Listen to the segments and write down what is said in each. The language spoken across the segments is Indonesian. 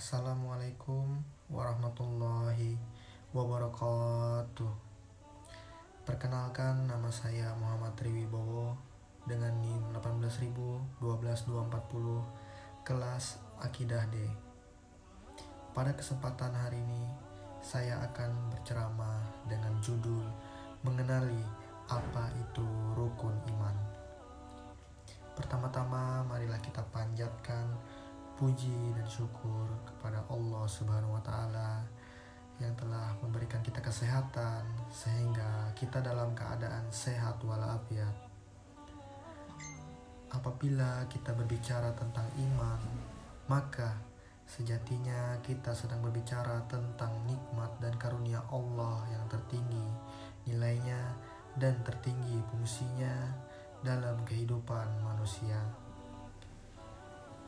Assalamualaikum warahmatullahi wabarakatuh. Perkenalkan, nama saya Muhammad Triwibowo dengan NIM 1812240 kelas Akidah D. Pada kesempatan hari ini saya akan berceramah dengan judul mengenali apa itu rukun iman. Pertama-tama marilah kita panjatkan puji dan syukur kepada Allah Subhanahu wa taala yang telah memberikan kita kesehatan sehingga kita dalam keadaan sehat walafiat. Apabila kita berbicara tentang iman, maka sejatinya kita sedang berbicara tentang nikmat dan karunia Allah yang tertinggi nilainya dan tertinggi fungsinya dalam kehidupan manusia.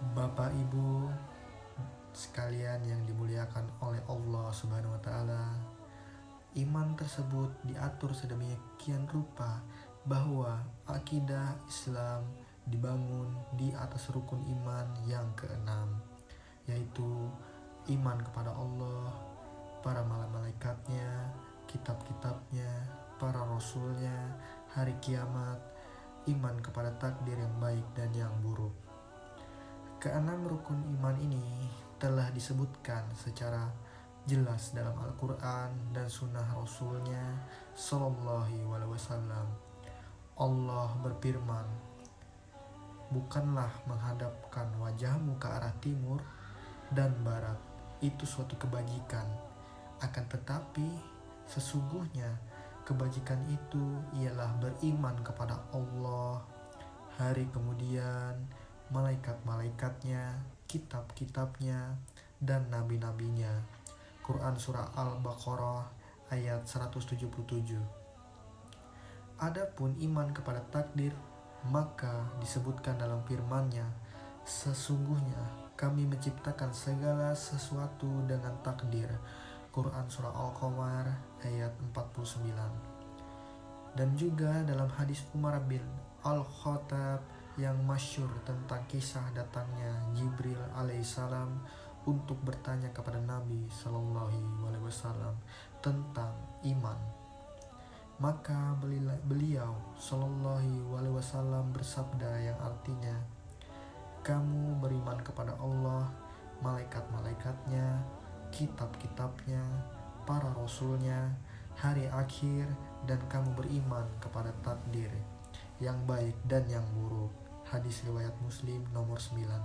Bapak Ibu sekalian yang dimuliakan oleh Allah Subhanahu wa taala, iman tersebut diatur sedemikian rupa bahwa akidah Islam dibangun di atas rukun iman yang keenam, yaitu iman kepada Allah, para malaikatnya, kitab-kitabnya, para rasulnya, hari kiamat, iman kepada takdir yang baik dan yang buruk. Keenam rukun iman ini telah disebutkan secara jelas dalam Al-Quran dan Sunnah Rasulnya Sallallahu Alaihi Wasallam. Allah berfirman, "Bukanlah menghadapkan wajahmu ke arah timur dan barat itu suatu kebajikan, akan tetapi sesungguhnya kebajikan itu ialah beriman kepada Allah, hari kemudian, malaikat-malaikatnya, kitab-kitabnya, dan nabi-nabinya." Quran Surah Al-Baqarah ayat 177. Adapun iman kepada takdir, maka disebutkan dalam firman-Nya, "Sesungguhnya kami menciptakan segala sesuatu dengan takdir." Quran Surah Al-Qamar ayat 49. Dan juga dalam hadis Umar bin Al-Khattab yang masyhur tentang kisah datangnya Jibril alaihissalam untuk bertanya kepada Nabi Sallallahu Alaihi Wasallam tentang iman. Maka beliau Sallallahu Alaihi Wasallam bersabda yang artinya, "Kamu beriman kepada Allah, malaikat-malaikatnya, kitab-kitabnya, para rasulnya, hari akhir, dan kamu beriman kepada takdir yang baik dan yang buruk." Hadis riwayat Muslim nomor 9.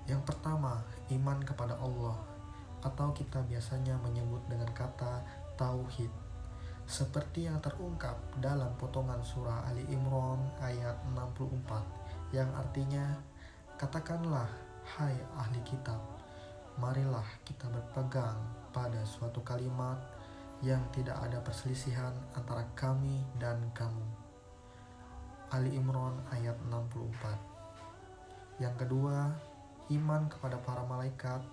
Yang pertama, iman kepada Allah, atau kita biasanya menyebut dengan kata tauhid, seperti yang terungkap dalam potongan surah Ali Imran ayat 64 yang artinya, "Katakanlah, hai ahli kitab, marilah kita berpegang pada suatu kalimat yang tidak ada perselisihan antara kami dan kamu." Ali Imran ayat 64. Yang kedua, iman kepada para malaikat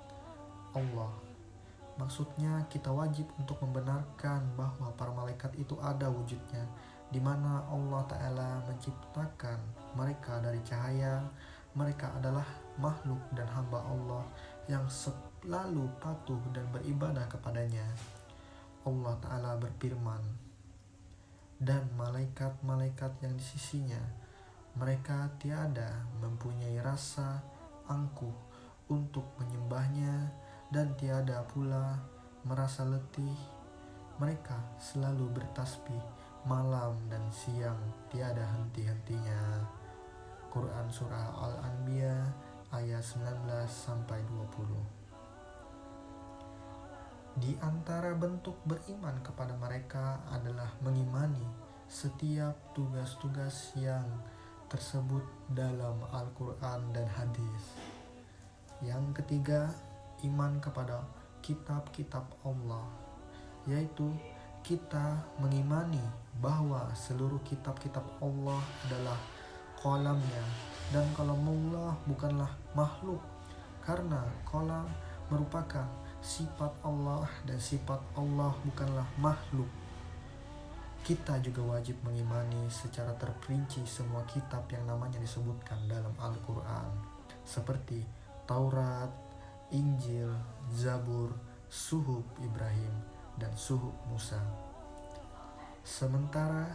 Allah. Maksudnya kita wajib untuk membenarkan bahwa para malaikat itu ada wujudnya, di mana Allah Ta'ala menciptakan mereka dari cahaya. Mereka adalah makhluk dan hamba Allah yang selalu patuh dan beribadah kepadanya. Allah Ta'ala berfirman, "Dan malaikat-malaikat yang di sisinya, mereka tiada mempunyai rasa angkuh untuk menyembahnya dan tiada pula merasa letih. Mereka selalu bertasbih malam dan siang tiada henti-hentinya." Quran Surah Al-Anbiya ayat 19-20. Di antara bentuk beriman kepada mereka adalah mengimani setiap tugas-tugas yang tersebut dalam Al-Quran dan hadis. Yang ketiga, iman kepada kitab-kitab Allah, yaitu kita mengimani bahwa seluruh kitab-kitab Allah adalah qalamnya, dan qalamullah bukanlah makhluk, karena qalam merupakan sifat Allah dan sifat Allah bukanlah makhluk. Kita juga wajib mengimani secara terperinci semua kitab yang namanya disebutkan dalam Al-Quran, seperti Taurat, Injil, Zabur, Suhuf Ibrahim, dan Suhuf Musa. Sementara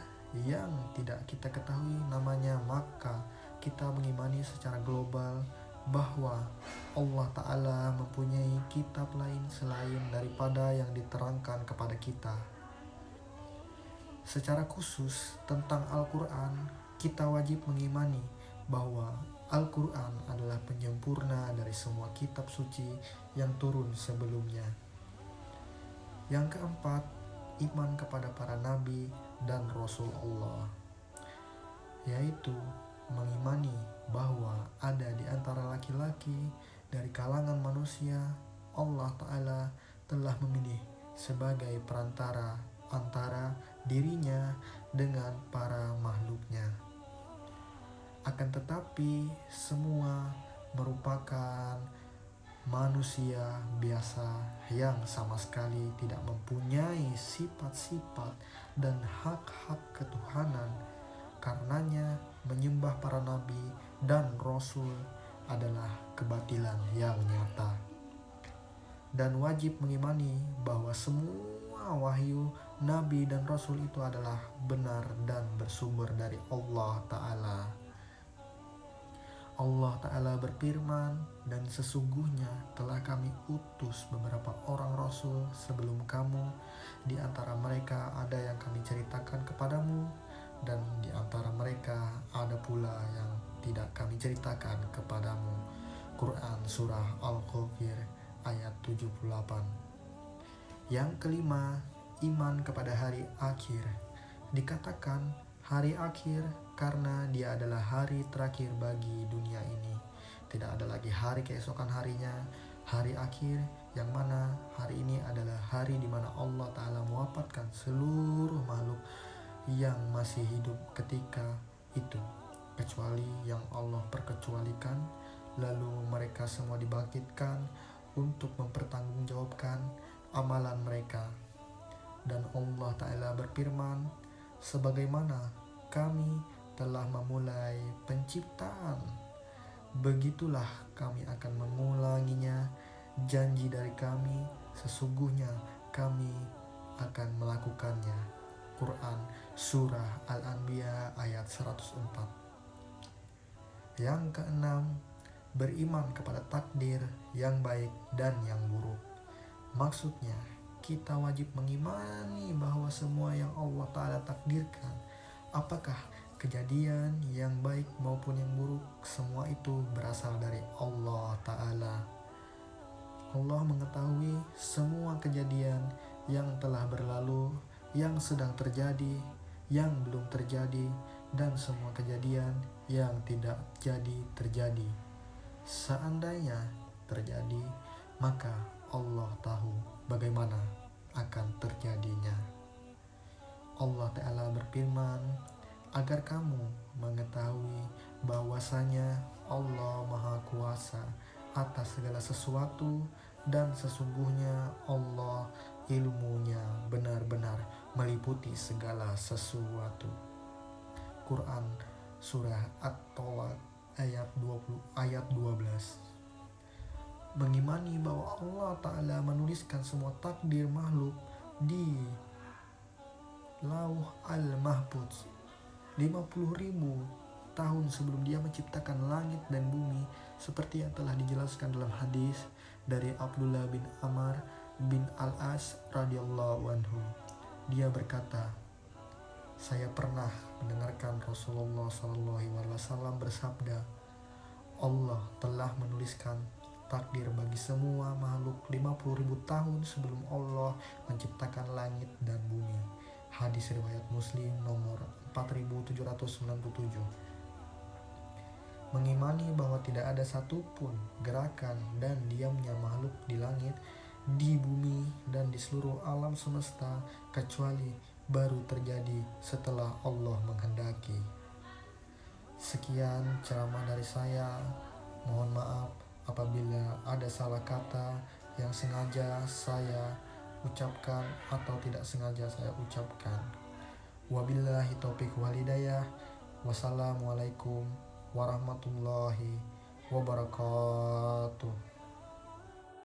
yang tidak kita ketahui namanya, maka kita mengimani secara global bahwa Allah Ta'ala mempunyai kitab lain selain daripada yang diterangkan kepada kita. Secara khusus tentang Al-Quran, kita wajib mengimani bahwa Al-Quran adalah penyempurna dari semua kitab suci yang turun sebelumnya. Yang keempat, iman kepada para nabi dan Rasul Allah, yaitu mengimani bahwa ada di antara laki-laki dari kalangan manusia Allah Ta'ala telah memilih sebagai perantara antara dirinya dengan para makhluknya. Akan tetapi semua merupakan manusia biasa yang sama sekali tidak mempunyai sifat-sifat dan hak-hak ketuhanan. Karenanya menyembah para nabi dan rasul adalah kebatilan yang nyata. Dan wajib mengimani bahwa semua wahyu nabi dan rasul itu adalah benar dan bersumber dari Allah Ta'ala. Allah Ta'ala berfirman, dan sesungguhnya telah kami utus beberapa orang rasul sebelum kamu. Di antara mereka ada yang kami ceritakan kepadamu, dan di antara mereka ada pula yang tidak kami ceritakan kepadamu. Quran Surah Al-Ghafir ayat 78. Yang kelima, iman kepada hari akhir. Dikatakan hari akhir karena dia adalah hari terakhir bagi dunia ini. Tidak ada lagi hari keesokan harinya. Hari akhir yang mana hari ini adalah hari di mana Allah Ta'ala mewafatkan seluruh makhluk yang masih hidup ketika itu, kecuali yang Allah perkecualikan. Lalu mereka semua dibangkitkan untuk mempertanggungjawabkan amalan mereka. Dan Allah Ta'ala berfirman, sebagaimana kami telah memulai penciptaan, begitulah kami akan mengulanginya. Janji dari kami, sesungguhnya kami akan melakukannya. Quran Surah Al-Anbiya ayat 104. Yang keenam, beriman kepada takdir yang baik dan yang buruk. Maksudnya, kita wajib mengimani bahwa semua yang Allah Ta'ala takdirkan, apakah kejadian yang baik maupun yang buruk, semua itu berasal dari Allah Ta'ala. Allah mengetahui semua kejadian yang telah berlalu, yang sedang terjadi, yang belum terjadi, dan semua kejadian yang tidak jadi terjadi. Seandainya terjadi, maka Allah tahu bagaimana akan terjadinya. Allah Ta'ala berfirman, agar kamu mengetahui bahwasanya Allah Maha Kuasa atas segala sesuatu, dan sesungguhnya Allah ilmunya benar-benar meliputi segala sesuatu. Quran Surah At-Tolak ayat 12. Mengimani bahwa Allah Ta'ala menuliskan semua takdir makhluk di Lauh Al-Mahfuz 50.000 tahun sebelum dia menciptakan langit dan bumi, seperti yang telah dijelaskan dalam hadis dari Abdullah bin Amr bin Al-As radhiyallahu anhu. Dia berkata, saya pernah mendengarkan Rasulullah SAW bersabda, Allah telah menuliskan takdir bagi semua makhluk 50.000 tahun sebelum Allah menciptakan langit dan bumi. Hadis riwayat Muslim nomor 4797. Mengimani bahwa tidak ada satupun gerakan dan diamnya makhluk di langit, di bumi, dan di seluruh alam semesta kecuali baru terjadi setelah Allah menghendaki. Sekian ceramah dari saya. Mohon maaf apabila ada salah kata yang sengaja saya ucapkan atau tidak sengaja saya ucapkan. Wabillahi taufiq wal hidayah. Wassalamualaikum warahmatullahi wabarakatuh.